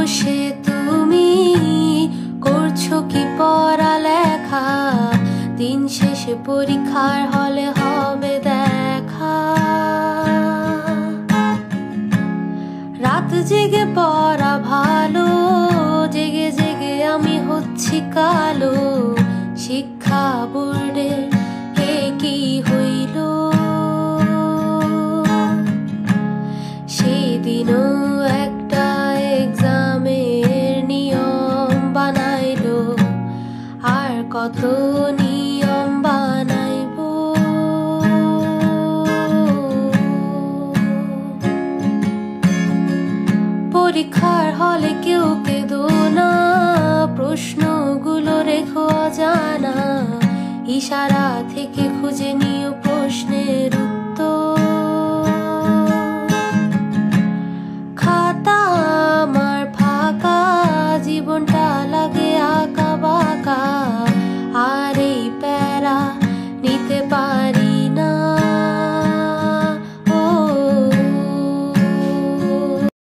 বসে তুমি করছো কি পড়ালেখা, দিন শেষে পরীক্ষার হলে হবে দেখা। রাত জেগে পড়া ভালো, জেগে জেগে আমি হচ্ছি কালো। শিক্ষা বোর্ডের এ কি হইল, সেদিনও একটা এক্সামের নিয়ম বানাইলো, আর কত নিয়ম বানাইবো। পরীক্ষার হলে কেউ কেঁদো না, প্রশ্নগুলো রেখো অজানা, ইশারা থেকে খুঁজে নিও প্রশ্নের